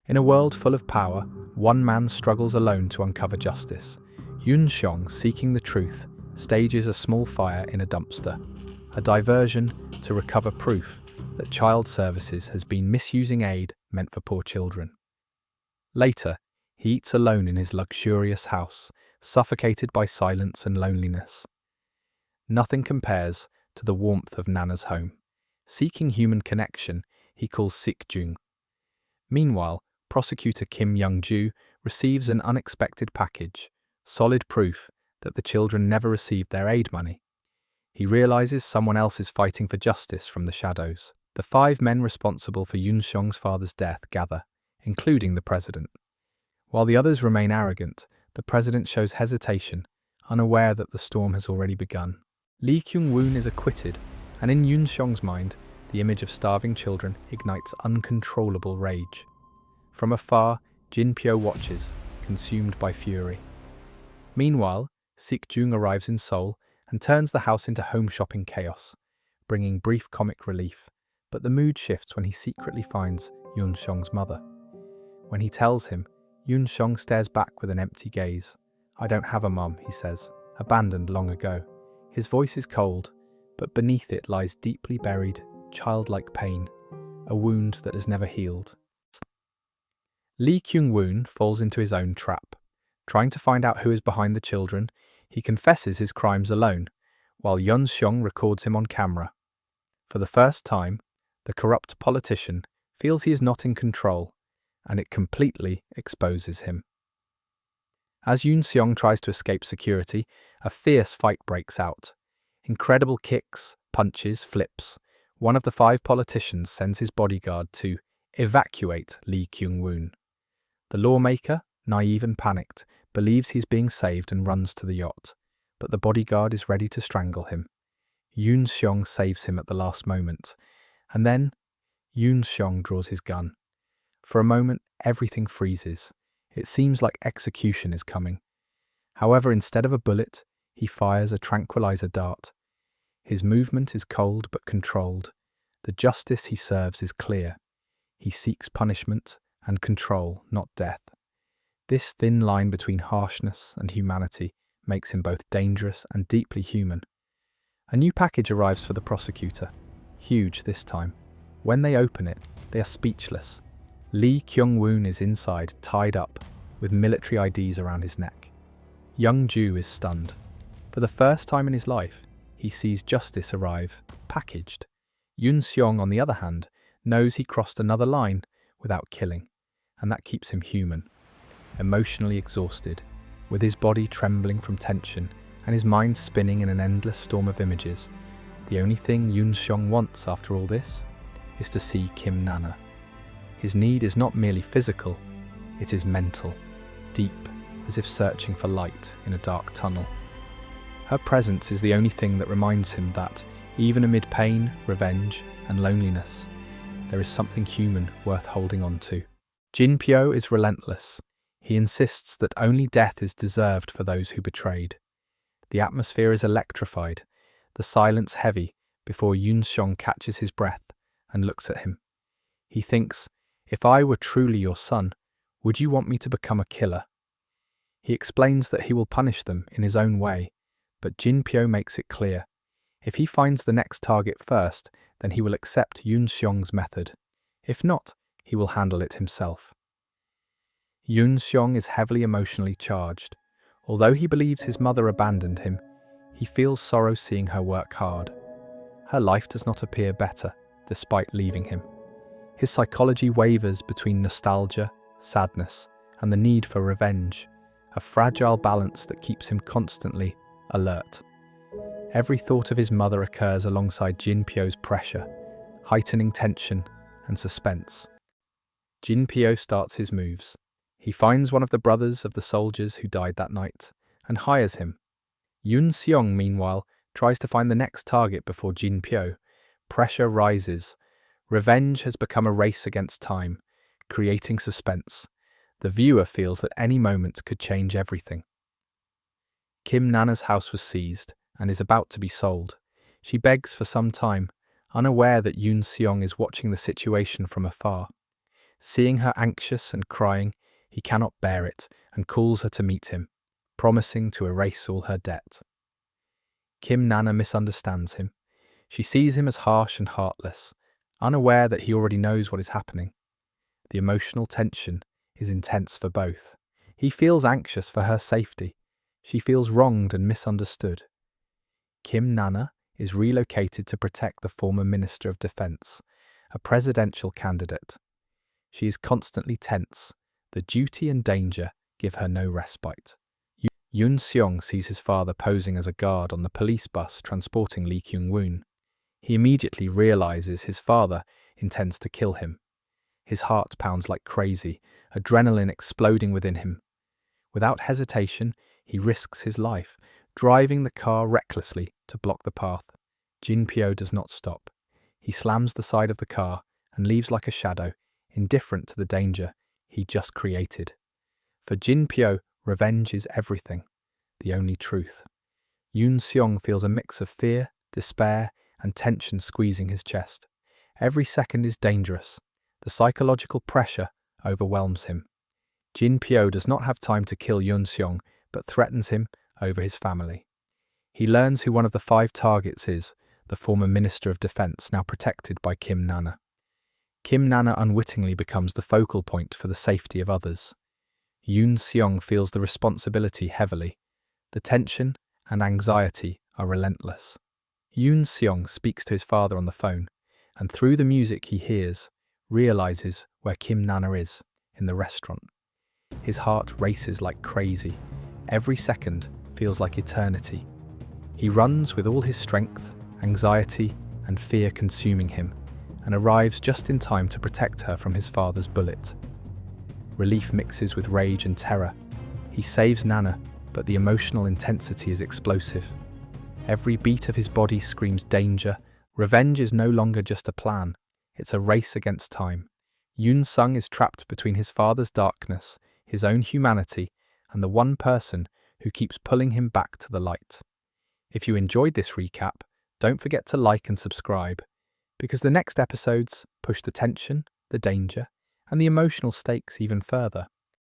In a world full of power, one man struggles alone to uncover justice. Yun Xiong, seeking the truth, stages a small fire in a dumpster, a diversion to recover proof that child services has been misusing aid meant for poor children. Later, he eats alone in his luxurious house, suffocated by silence and loneliness. Nothing compares to the warmth of Nana's home. Seeking human connection, he calls Sik-jung. Meanwhile, prosecutor Kim Young-ju receives an unexpected package, solid proof that the children never received their aid money. He realizes someone else is fighting for justice from the shadows. The 5 men responsible for Yun Xiong's father's death gather, including the president. While the others remain arrogant, the president shows hesitation, unaware that the storm has already begun. Lee Kyung-woon is acquitted, and in Yun Xiong's mind, the image of starving children ignites uncontrollable rage. From afar, Jin Pyo watches, consumed by fury. Meanwhile, Sik-jung arrives in Seoul and turns the house into home shopping chaos, bringing brief comic relief. But the mood shifts when he secretly finds Yun Xiong's mother. When he tells him, Yun Xiong stares back with an empty gaze. "I don't have a mum," he says, "abandoned long ago." His voice is cold, but beneath it lies deeply buried, childlike pain, a wound that has never healed. Lee Kyung-woon falls into his own trap. Trying to find out who is behind the children, he confesses his crimes alone, while Yun Xiong records him on camera. For the first time, the corrupt politician feels he is not in control, and it completely exposes him. As Yun Xiong tries to escape security, a fierce fight breaks out. Incredible kicks, punches, flips. One of the 5 politicians sends his bodyguard to evacuate Lee Kyung-woon. The lawmaker, naive and panicked, believes he's being saved and runs to the yacht, but the bodyguard is ready to strangle him. Yun Xiong saves him at the last moment, and then Yun Xiong draws his gun. For a moment, everything freezes. It seems like execution is coming. However, instead of a bullet, he fires a tranquilizer dart. His movement is cold but controlled. The justice he serves is clear. He seeks punishment and control, not death. This thin line between harshness and humanity makes him both dangerous and deeply human. A new package arrives for the prosecutor. Huge this time. When they open it, they are speechless. Lee Kyung-woon is inside, tied up, with military IDs around his neck. Young-ju is stunned. For the first time in his life, he sees justice arrive, packaged. Yun Xiong, on the other hand, knows he crossed another line without killing, and that keeps him human. Emotionally exhausted, with his body trembling from tension and his mind spinning in an endless storm of images, the only thing Yun Xiong wants after all this is to see Kim Nana. His need is not merely physical, it is mental, deep, as if searching for light in a dark tunnel. Her presence is the only thing that reminds him that, even amid pain, revenge, and loneliness, there is something human worth holding on to. Jin Pyo is relentless. He insists that only death is deserved for those who betrayed. The atmosphere is electrified, the silence heavy, before Yun Xiong catches his breath and looks at him. He thinks, "If I were truly your son, would you want me to become a killer?" He explains that he will punish them in his own way, but Jin Pyo makes it clear. If he finds the next target first, then he will accept Yun Xiong's method. If not, he will handle it himself. Yun Xiong is heavily emotionally charged. Although he believes his mother abandoned him, he feels sorrow seeing her work hard. Her life does not appear better, despite leaving him. His psychology wavers between nostalgia, sadness, and the need for revenge, a fragile balance that keeps him constantly alert. Every thought of his mother occurs alongside Jin Pyo's pressure, heightening tension and suspense. Jin Pyo starts his moves. He finds one of the brothers of the soldiers who died that night and hires him. Yun Xiong, meanwhile, tries to find the next target before Jin Pyo. Pressure rises. Revenge has become a race against time, creating suspense. The viewer feels that any moment could change everything. Kim Nana's house was seized and is about to be sold. She begs for some time, unaware that Yun Xiong is watching the situation from afar. Seeing her anxious and crying, he cannot bear it and calls her to meet him, promising to erase all her debt. Kim Nana misunderstands him. She sees him as harsh and heartless, unaware that he already knows what is happening. The emotional tension is intense for both. He feels anxious for her safety. She feels wronged and misunderstood. Kim Nana is relocated to protect the former Minister of Defense, a presidential candidate. She is constantly tense. The duty and danger give her no respite. Yoon Seong sees his father posing as a guard on the police bus transporting Lee Kyung-woon. He immediately realizes his father intends to kill him. His heart pounds like crazy, adrenaline exploding within him. Without hesitation, he risks his life, driving the car recklessly to block the path. Jin Pyo does not stop. He slams the side of the car and leaves like a shadow, indifferent to the danger he just created. For Jin Pyo, revenge is everything, the only truth. Yoon Seong feels a mix of fear, despair, and tension squeezing his chest. Every second is dangerous. The psychological pressure overwhelms him. Jin Pyo does not have time to kill Yoon Seong, but threatens him over his family. He learns who one of the 5 targets is, the former Minister of Defense, now protected by Kim Nana. Kim Nana unwittingly becomes the focal point for the safety of others. Yoon Seong feels the responsibility heavily. The tension and anxiety are relentless. Yoon Seong speaks to his father on the phone, and through the music he hears, realizes where Kim Nana is, in the restaurant. His heart races like crazy. Every second feels like eternity. He runs with all his strength, anxiety, and fear consuming him, and arrives just in time to protect her from his father's bullet. Relief mixes with rage and terror. He saves Nana, but the emotional intensity is explosive. Every beat of his body screams danger. Revenge is no longer just a plan, it's a race against time. Yoon Sung is trapped between his father's darkness, his own humanity, and the one person who keeps pulling him back to the light. If you enjoyed this recap, don't forget to like and subscribe, because the next episodes push the tension, the danger, and the emotional stakes even further.